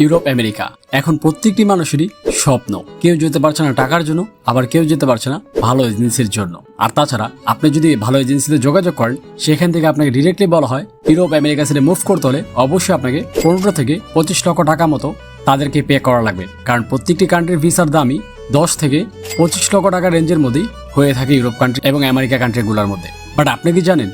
Europe America এখন প্রত্যেকটি মানুষেরই স্বপ্ন। কেউ যেতে পারছে না টাকার জন্য, আবার কেউ যেতে পারছে না ভালো এজেন্সির জন্য। আর তাছাড়া আপনি যদি ভালো এজেন্সিতে যোগাযোগ করেন, সেখান থেকে আপনাকে ডিরেক্টলি বলা হয় ইউরোপ আমেরিকা ছেড়ে মুভ করতে হলে অবশ্যই আপনাকে 15 থেকে 25 লক্ষ টাকা মতো তাদেরকে পে করা লাগবে। কারণ প্রত্যেকটি কান্ট্রির ভিসার দামই 10 থেকে 25 লক্ষ টাকা রেঞ্জের মধ্যেই হয়ে থাকে ইউরোপ কান্ট্রি এবং আমেরিকা কান্ট্রিগুলোর মধ্যে। বাট আপনি কি জানেন,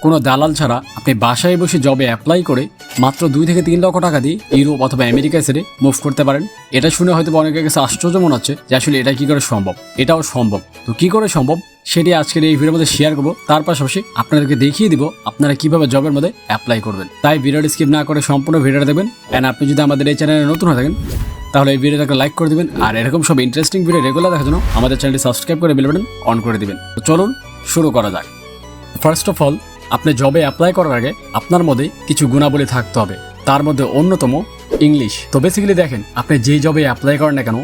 কোনো দালাল ছাড়া আপনি বাসায় বসে জবে অ্যাপ্লাই করে মাত্র 2 থেকে 3 লক্ষ টাকা দিয়ে ইউরোপ অথবা আমেরিকা ছেড়ে মুভ করতে পারেন? এটা শুনে হয়তো অনেকের কাছে আশ্চর্য মনে হচ্ছে যে আসলে এটা কি করে সম্ভব। এটাও সম্ভব। তো কি করে সম্ভব সেটি আজকের এই ভিডিওর মধ্যে শেয়ার করবো। তার পাশাপাশি আপনাদেরকে দেখিয়ে দিব আপনারা কিভাবে জবের মধ্যে অ্যাপ্লাই করবেন। তাই ভিডিওটি স্কিপ না করে সম্পূর্ণ ভিডিওটা দেখবেন। অ্যান্ড আপনি যদি আমাদের এই চ্যানেলে নতুন হয়ে থাকেন তাহলে এই ভিডিওটাকে লাইক করে দিবেন। আর এরকম সব ইন্টারেস্টিং ভিডিও রেগুলার দেখার জন্য আমাদের চ্যানেলটি সাবস্ক্রাইব করে বেল বাটন অন করে দিবেন। তো চলুন শুরু করা যাক। ফার্স্ট অফ অল, আপনি জবে অ্যাপ্লাই করার আগে আপনার মধ্যে কিছু গুণাবলী থাকতে হবে। তার মধ্যে অন্যতম ইংলিশ। তো বেসিক্যালি দেখেন, আপনি যেই জবে অ্যাপ্লাই করেন না কেন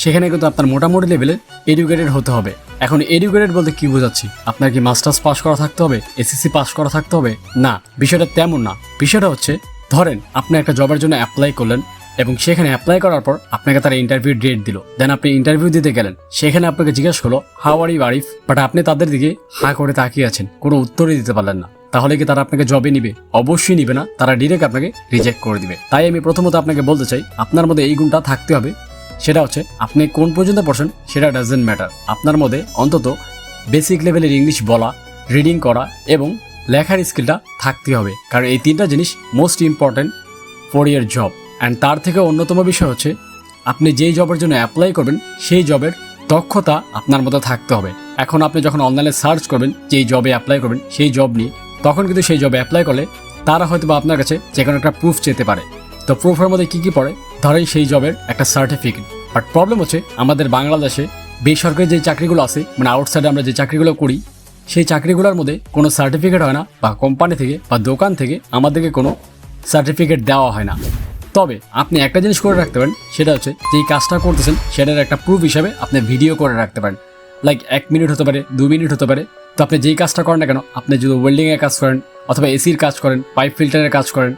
সেখানে কিন্তু আপনার মোটামুটি লেভেলে এডুকেটেড হতে হবে। এখন এডুকেটেড বলতে কি বোঝাচ্ছি? আপনার কি মাস্টার্স পাস করা থাকতে হবে, এসএসসি পাস করা থাকতে হবে? না, বিষয়টা তেমন না। বিষয়টা হচ্ছে, ধরেন আপনি একটা জবের জন্য অ্যাপ্লাই করলেন এবং সেখানে অ্যাপ্লাই করার পর আপনাকে তারা ইন্টারভিউ ডেট দিল। দেন আপনি ইন্টারভিউ দিতে গেলেন, সেখানে আপনাকে জিজ্ঞেস করলো how are you Arif, but আপনি তাদের দিকে হা করে তাকিয়ে আছেন, কোনো উত্তরই দিতে পারলেন না। তাহলে কি তারা আপনাকে জবে নিবে? অবশ্যই নিবে না, তারা ডিরেক্ট আপনাকে রিজেক্ট করে দিবে। তাই আমি প্রথমত আপনাকে বলতে চাই, আপনার মধ্যে এই গুণটা থাকতে হবে। সেটা হচ্ছে, আপনি কোন পর্যন্ত পড়ছেন সেটা ডাজেন্ট ম্যাটার। আপনার মধ্যে অন্তত বেসিক লেভেলের ইংলিশ বলা, রিডিং করা এবং লেখার স্কিলটা থাকতে হবে। কারণ এই তিনটা জিনিস most important for year job. And তার থেকে অন্যতম বিষয় হচ্ছে, আপনি যেই জবের জন্য অ্যাপ্লাই করবেন সেই জবের দক্ষতা আপনার মধ্যে থাকতে হবে। এখন আপনি যখন অনলাইনে সার্চ করবেন যেই জবে অ্যাপ্লাই করবেন সেই জব নিয়ে, তখন কিন্তু সেই জবে অ্যাপ্লাই করলে তারা হয়তো বা আপনার কাছে যে কোনো একটা প্রুফ চেতে পারে। তো প্রুফের মধ্যে কী কী পড়ে? ধরেন সেই জবের একটা সার্টিফিকেট। বাট প্রবলেম হচ্ছে, আমাদের বাংলাদেশে বেসরকারি যে চাকরিগুলো আছে, মানে আউটসাইডে আমরা যে চাকরিগুলো করি, সেই চাকরিগুলোর মধ্যে কোনো সার্টিফিকেট হয় না, বা কোম্পানি থেকে বা দোকান থেকে আমাদেরকে কোনো সার্টিফিকেট দেওয়া হয় না। তবে আপনি একটা জিনিস করে রাখতে পারেন, সেটা হচ্ছে যেই কাজটা করতেছেন সেটার একটা প্রুফ হিসাবে আপনি ভিডিও করে রাখতে পারেন। লাইক 1 মিনিট হতে পারে, 2 মিনিট হতে পারে। তো আপনি যেই কাজটা করেন না কেন, আপনি যদি ওয়েল্ডিংয়ের কাজ করেন অথবা এসির কাজ করেন, পাইপ ফিল্টারের কাজ করেন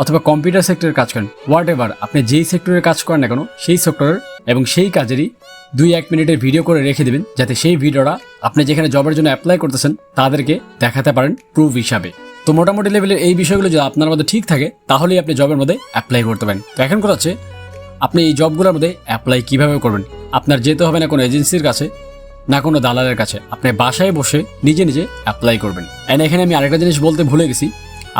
অথবা কম্পিউটার সেক্টরের কাজ করেন, হোয়াট এভার আপনি যেই সেক্টরের কাজ করেন না কেন সেই সেক্টরের এবং সেই কাজেরই 2-1 মিনিটের ভিডিও করে রেখে দেবেন, যাতে সেই ভিডিওটা আপনি যেখানে জবের জন্য অ্যাপ্লাই করতেছেন তাদেরকে দেখাতে পারেন প্রুফ হিসাবে। তো মোটামুটি লেভেলের এই বিষয়গুলো যদি আপনার মধ্যে ঠিক থাকে তাহলেই আপনি জবের মধ্যে অ্যাপ্লাই করতে পারেন। তো এখন কথা হচ্ছে, আপনি এই জবগুলোর মধ্যে অ্যাপ্লাই কীভাবে করবেন? আপনার যেতে হবে না কোনো এজেন্সির কাছে, না কোনো দালালের কাছে। আপনি বাসায় বসে নিজে নিজে অ্যাপ্লাই করবেন। অ্যান্ড এখানে আমি আরেকটা জিনিস বলতে ভুলে গেছি,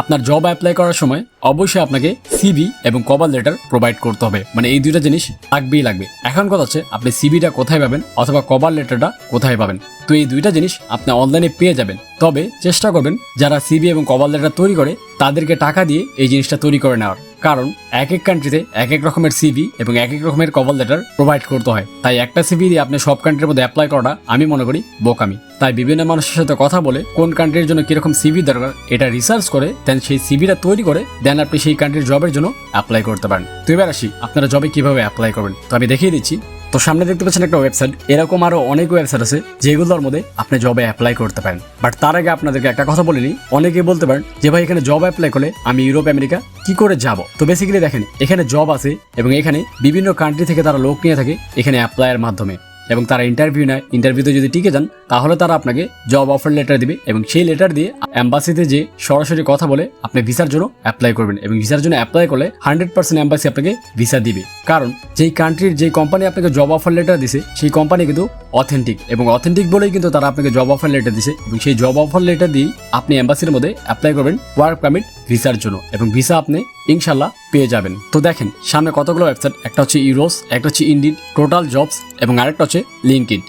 আপনার জব অ্যাপ্লাই করার সময় অবশ্যই আপনাকে সিভি এবং কভার লেটার প্রোভাইড করতে হবে। মানে এই দুইটা জিনিস লাগবেই লাগবে। এখন কথা হচ্ছে, আপনি সিভিটা কোথায় পাবেন অথবা কভার লেটারটা কোথায় পাবেন? তো এই দুইটা জিনিস আপনি অনলাইনে পেয়ে যাবেন। তবে চেষ্টা করবেন যারা সিভি এবং কভার লেটার তৈরি করে তাদেরকে টাকা দিয়ে এই জিনিসটা তৈরি করে নেওয়ার। কারণ এক এক কান্ট্রিতে এক এক রকমের সিভি এবং এক এক রকমের কভার লেটার প্রোভাইড করতে হয়। তাই একটা সিভি দিয়ে আপনি সব কান্ট্রির মধ্যে অ্যাপ্লাই করাটা আমি মনে করি বোকামি। তাই বিভিন্ন মানুষের সাথে কথা বলে কোন কান্ট্রির জন্য কিরকম সিভি দরকার এটা রিসার্চ করে দেন সেই সিভিটা তৈরি করে দেন আপনি সেই কান্ট্রির জবের জন্য অ্যাপ্লাই করতে পারেন। তো এবার আসি আপনারা জবে কিভাবে অ্যাপ্লাই করবেন। তো আমি দেখিয়ে দিচ্ছি। তো সামনে দেখতে পাচ্ছেন একটা ওয়েবসাইট। এরকম আরো অনেক ওয়েবসাইট আছে যেগুলোর মধ্যে আপনি জবে অ্যাপ্লাই করতে পারেন। বাট তার আগে আপনাদেরকে একটা কথা বলিনি, অনেকে বলতে পারেন যে ভাই এখানে জব অ্যাপ্লাই করলে আমি ইউরোপ আমেরিকা কি করে যাব? তো বেসিক্যালি দেখেন, এখানে জব আছে এবং এখানে বিভিন্ন কান্ট্রি থেকে তারা লোক নিয়ে থাকে এখানে অ্যাপ্লাইয়ের মাধ্যমে, এবং তারা ইন্টারভিউ নেয়। ইন্টারভিউতে যদি টিকে যান তাহলে তারা আপনাকে জব অফার লেটার দিবে এবং সেই লেটার দিয়ে এম্বাসিতে যে সরাসরি কথা বলে আপনি ভিসার জন্য অ্যাপ্লাই করবেন। এবং ভিসার জন্য অ্যাপ্লাই করলে 100% এম্বাসি আপনাকে ভিসা দিবে। কারণ যেই কান্ট্রির যেই কোম্পানি আপনাকে জব অফার লেটার দিছে সেই কোম্পানি কিন্তু অথেন্টিক, এবং অথেন্টিক বলেই কিন্তু তারা আপনাকে জব অফার লেটার দিছে। এবং সেই জব অফার লেটার দিয়েই আপনি এম্বাসির মধ্যে অ্যাপ্লাই করবেন ওয়ার্ক পারমিট ভিসার জন্য, এবং ভিসা আপনি ইনশাল্লাহ পেয়ে যাবেন। তো দেখেন সামনে কতগুলো ওয়েবসাইট, একটা হচ্ছে ইউরোস, একটা হচ্ছে ইন্ডিড, টোটাল জবস এবং আরেকটা হচ্ছে লিঙ্কড।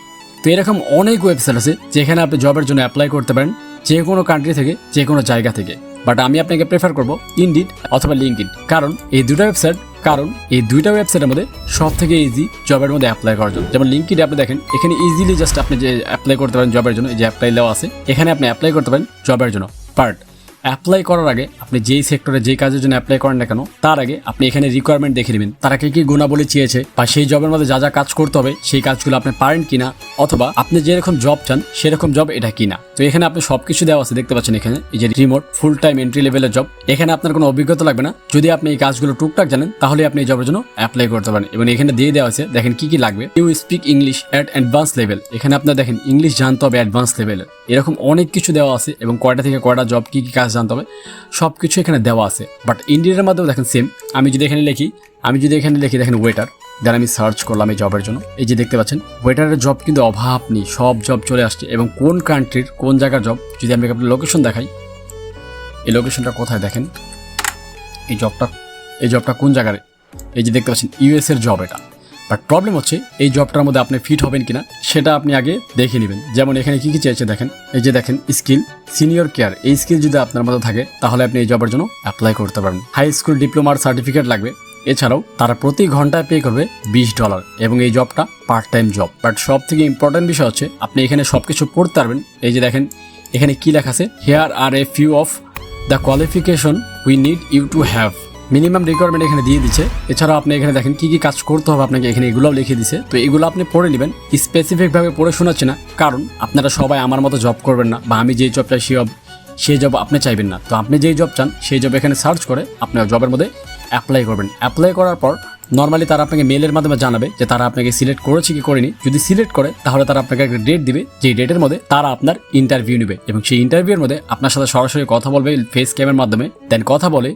তো এরকম অনেক ওয়েবসাইট আছে যেখানে আপনি জবের জন্য অ্যাপ্লাই করতে পারেন যে কোনো কান্ট্রি থেকে, যে কোনো জায়গা থেকে। বাট আমি আপনাকে প্রেফার করব ইন্ডিড অথবা লিঙ্কড। কারণ এই দুইটা ওয়েবসাইটের মধ্যে সব থেকে ইজি জবের মধ্যে অ্যাপ্লাই করার জন্য। যেমন লিঙ্কড আপনি দেখেন, এখানে ইজিলি জাস্ট আপনি যে অ্যাপ্লাই করতে পারেন জবের জন্য, এই যে অ্যাপ্লাই দেওয়া আছে, এখানে আপনি অ্যাপ্লাই করতে পারেন জবের জন্য। বাট অ্যাপ্লাই করার আগে আপনি যেই সেক্টরে যেই কাজের জন্য অ্যাপ্লাই করেন না কেন, তার আগে আপনি এখানে রিকোয়ারমেন্ট দেখে নেবেন, তারা কি গুণাবলী চেয়েছে বা সেই জবের মধ্যে যা যা কাজ করতে হবে সেই কাজগুলো আপনি পারেন কিনা, অথবা আপনি যেরকম জব চান সেরকম জব এটা কিনা। তো এখানে আপনি সবকিছু দেওয়া আছে, দেখতে পাচ্ছেন এখানে এই যে রিমোট ফুল টাইম এন্ট্রি লেভেলের জব। এখানে আপনার কোনো অভিজ্ঞতা লাগবে না, যদি আপনি এই কাজগুলো টুকটাক জানেন তাহলে আপনি এই জবের জন্য অ্যাপ্লাই করতে পারেন। এবং এখানে দিয়ে দেওয়া আছে, দেখেন কি লাগবে। You speak English at advance level, এখানে আপনার দেখেন ইংলিশ জানতে হবে অ্যাডভান্স লেভেলের, এরকম অনেক কিছু দেওয়া আছে। এবং কয়টা থেকে কয়টা জব, কি কাজ জানতে হবে সবকিছু এখানে দেওয়া আছে। বাট ইন্ডিয়ার মাধ্যমে দেখেন সেম। আমি যদি এখানে লিখি দেখেন ওয়েটার, দেন আমি সার্চ করলাম এই জবের জন্য, এই যে দেখতে পাচ্ছেন ওয়েটারের জব কিন্তু অভাব নেই, সব জব চলে আসছে। এবং কোন কান্ট্রির কোন জায়গার জব, যদি আমি আপনার লোকেশন দেখাই, এই লোকেশনটা কোথায় দেখেন, এই জবটা কোন জায়গায়, এই যে দেখতে পাচ্ছেন ইউএস এর জব এটা। বাট প্রবলেম হচ্ছে এই জবটার মধ্যে আপনি ফিট হবেন কিনা সেটা আপনি আগে দেখে নেবেন। যেমন এখানে কি চেয়েছে দেখেন, এই যে দেখেন স্কিল সিনিয়র কেয়ার, এই স্কিল যদি আপনার মধ্যে থাকে তাহলে আপনি এই জবের জন্য অ্যাপ্লাই করতে পারেন। হাই স্কুল ডিপ্লোমার সার্টিফিকেট লাগবে। এছাড়াও তারা প্রতি ঘন্টায় পে করবে $20 এবং এই জবটা পার্ট টাইম জব। বাট সব থেকে ইম্পর্টেন্ট বিষয় হচ্ছে আপনি এখানে সবকিছু পড়তে পারবেন। এই যে দেখেন এখানে কি লেখা আছে, here are a few of the qualification we need you to have, minimum requirement এখানে দিয়ে দিচ্ছে। এছাড়াও আপনি এখানে দেখেন কি কাজ করতে হবে আপনাকে, এখানে এগুলোও লিখে দিছে। তো এগুলো আপনি পড়ে নেবেন, স্পেসিফিকভাবে পড়ে শোনাচ্ছি না, কারণ আপনারা সবাই আমার মতো জব করবেন না, বা আমি যেই জব চাই সেই জব আপনি চাইবেন না। তো আপনি যেই জব চান সেই জব এখানে সার্চ করে আপনার জবের মধ্যে অ্যাপ্লাই করবেন। অ্যাপ্লাই করার পর নর্মালি তারা আপনাকে মেলের মাধ্যমে জানাবে যে তারা আপনাকে সিলেক্ট করেছে কি করেনি। যদি সিলেক্ট করে তাহলে তারা আপনাকে একটা ডেট দিবে, যে ডেটের মধ্যে তারা আপনার ইন্টারভিউ নেবে এবং সেই ইন্টারভিউর মধ্যে আপনার সাথে সরাসরি কথা বলবে ফেস ক্যামের মাধ্যমে। দেন কথা বলে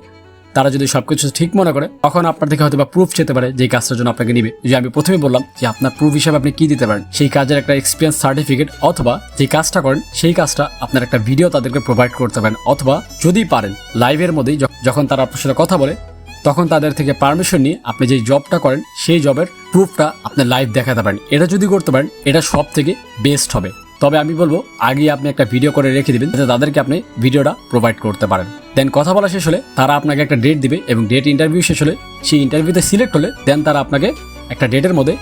তারা যদি সবকিছু ঠিক মনে করে তখন আপনার থেকে হয়তো বা প্রুফ চেতে পারে যে কাজটার জন্য আপনাকে নিবে। যে আমি প্রথমে বললাম যে আপনার প্রুফ হিসাবে আপনি কি দিতে পারেন, সেই কাজের একটা এক্সপিরিয়েন্স সার্টিফিকেট, অথবা যে কাজটা করেন সেই কাজটা আপনার একটা ভিডিও তাদেরকে প্রোভাইড করতে পারেন, অথবা যদি পারেন লাইভের মধ্যেই যখন তারা আপনার সাথে কথা বলে তখন তাদের থেকে পারমিশন নিয়ে আপনি যে জবটা করেন সেই জবের প্রুফটা আপনি লাইভ দেখাতে পারেন। এটা যদি করতে পারেন এটা সব থেকে বেস্ট হবে। তবে আমি বলবো আগে আপনি একটা ভিডিও করে রেখে দিবেন যাতে তাদেরকে আপনি ভিডিওটা প্রোভাইড করতে পারেন। দেন কথা বলা শেষ হলে তারা আপনাকে একটা ডেট দিবে এবং ডেট ইন্টারভিউ শেষ হলে সেই ইন্টারভিউতে সিলেক্ট হলে দেন তারা আপনাকে একটা ডেটের মধ্যে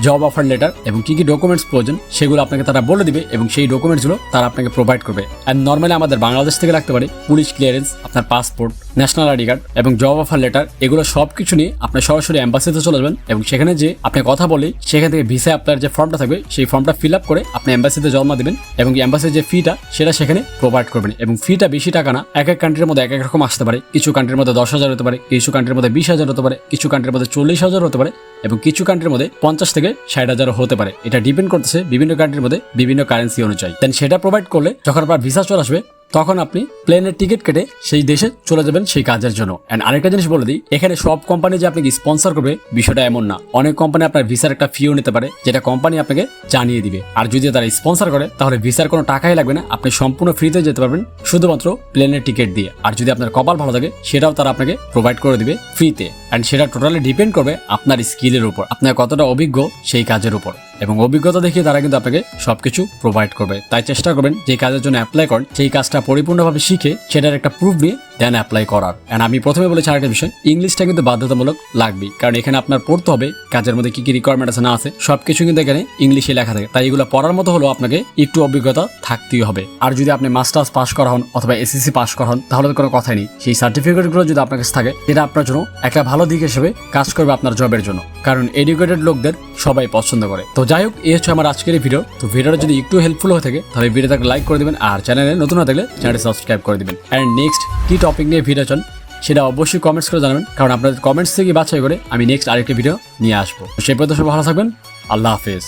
জব অফার লেটার এবং কি ডকুমেন্টস প্রয়োজন সেগুলো আপনাকে তারা বলে দিবে এবং সেই ডকুমেন্টসগুলো তারা আপনাকে প্রোভাইড করবে। অ্যান্ড নর্মালি আমাদের বাংলাদেশ থেকে লাগতে পারে পুলিশ ক্লিয়ারেন্স, আপনার পাসপোর্ট, ন্যাশনাল আইডি কার্ড এবং জব অফার লেটার, এগুলো সব কিছু নিয়ে আপনি সরাসরি এম্বাসিতে চলে যাবেন এবং সেখানে যে আপনি কথা বলেই সেখান থেকে ভিসা অ্যাপ্লাইয়ের যে ফর্মটা থাকবে সেই ফর্মটা ফিল আপ করে আপনি এম্বাসিতে জমা দেবেন এবং এম্বাসির যে ফিটা সেটা সেখানে প্রোভাইড করবেন। এবং ফিটা বেশি টাকা না, এক কান্ট্রির মধ্যে এক রকম আসতে পারে। কিছু কান্ট্রির মধ্যে 10,000 হতে পারে, কিছু কান্ট্রির মধ্যে 20,000 হতে পারে, কিছু কান্ট্রির মধ্যে 40,000 হতে পারে এবং কিছু কান্ট্রির মধ্যে 50 থেকে 60,000 হতে পারে। এটা ডিপেন্ড করতেছে বিভিন্ন কান্ট্রির মধ্যে বিভিন্ন কারেন্সি অনুযায়ী। দেন সেটা প্রোভাইড করলে যখন আপনার ভিসা চলে আসবে তখন আপনি প্লেনের টিকিট কেটে সেই দেশে চলে যাবেন সেই কাজের জন্য। এন্ড আরেকটা জিনিস বলে দিই, এখানে সব কোম্পানি যে আপনাকে স্পন্সর করবে বিষয়টা এমন না। অনেক কোম্পানি আপনার ভিসার একটা ফিও নিতে পারে যেটা কোম্পানি আপনাকে জানিয়ে দিবে। আর যদি তারা স্পন্সর করে তাহলে ভিসার কোনো টাকাই লাগবে না, আপনি সম্পূর্ণ ফ্রিতে যেতে পারবেন শুধুমাত্র প্লেনের টিকিট দিয়ে। আর যদি আপনার কপাল ভালো থাকে সেটাও তারা আপনাকে প্রোভাইড করে দিবে ফ্রিতে। অ্যান্ড সেটা টোটালি ডিপেন্ড করবে আপনার স্কিলের উপর, আপনার কতটা অভিজ্ঞ সেই কাজের উপর। এবং অভিজ্ঞতা দেখিয়ে তারা কিন্তু আপনাকে সবকিছু প্রোভাইড করবে। তাই চেষ্টা করবেন যে কাজের জন্য অ্যাপ্লাই করেন সেই কাজটা পরিপূর্ণভাবে শিখে সেটার একটা প্রুফ নিয়ে দেন অ্যাপ্লাই করার। এন্ড আমি প্রথমে বলেছি আরেকটা বিষয়, ইংলিশটা কিন্তু বাধ্যতামূলক লাগবেই, কারণ এখানে আপনার পড়তে হবে কাজের মধ্যে কি রিকোয়ারমেন্ট আছে না আছে সবকিছু কিন্তু এখানে ইংলিশে লেখা থাকে। তাই এগুলো পড়ার মতো হলেও আপনাকে একটু অভিজ্ঞতা থাকতেই হবে। আর যদি আপনি মাস্টার্স পাস করা হন অথবা এসএসসি পাস করা হন তাহলে তো কোনো কথাই নেই। সেই সার্টিফিকেটগুলো যদি আপনার কাছে থাকে এটা আপনার জন্য একটা ভালো দিক হিসেবে কাজ করবে আপনার জবের জন্য, কারণ এডুকেটেড লোকদের সবাই পছন্দ করে। তো যাই হোক, এই হচ্ছে আমার আজকের এই ভিডিও। তো ভিডিওটা যদি একটু হেল্পফুল হয়ে থাকে তাহলে ভিডিওটাকে লাইক করে দিবেন আর চ্যানেলে নতুন হয়ে থাকলে চ্যানেলটি সাবস্ক্রাইব করে দিবেন। অ্যান্ড নেক্সট কি টপিক নিয়ে ভিডিও চান সেটা অবশ্যই কমেন্টস করে জানাবেন, কারণ আপনাদের কমেন্টস থেকে বাছাই করে আমি নেক্সট আরেকটি ভিডিও নিয়ে আসবো। সেই পর্যন্ত সবাই ভালো থাকবেন। আল্লাহ হাফেজ।